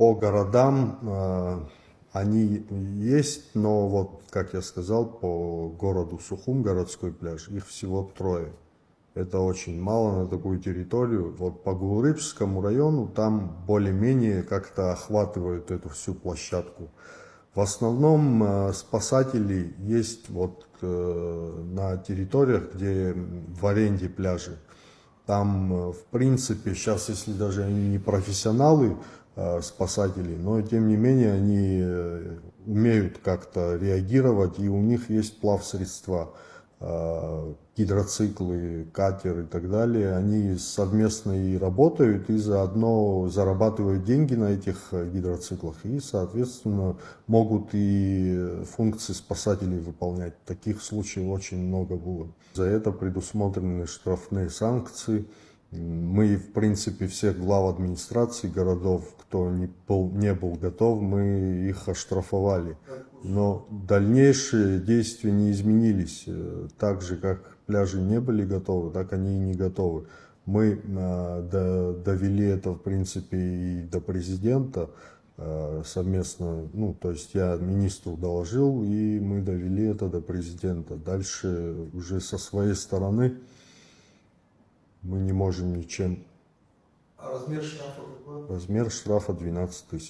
По городам они есть, но вот, как я сказал, по городу Сухум, городской пляж, их всего 3. Это очень мало на такую территорию. Вот по Гулрыбскому району там более-менее как-то охватывают эту всю площадку. В основном спасатели есть вот на территориях, где в аренде пляжи. Там, в принципе, сейчас, если даже они не профессионалы, спасатели, но тем не менее они умеют как-то реагировать, и у них есть плавсредства, гидроциклы, катер и так далее. Они совместно и работают, и заодно зарабатывают деньги на этих гидроциклах, и, соответственно, могут и функции спасателей выполнять. Таких случаев очень много было. За это предусмотрены штрафные санкции. Мы, в принципе, всех глав администрации городов, кто не был готов, мы их оштрафовали. Но дальнейшие действия не изменились. Так же, как пляжи не были готовы, так они и не готовы. Мы довели это, в принципе, и до президента совместно. Ну, то есть я министру доложил, и мы довели это до президента. Дальше уже со своей стороны мы не можем ничем. А размер штрафа какой? Размер штрафа 12 000.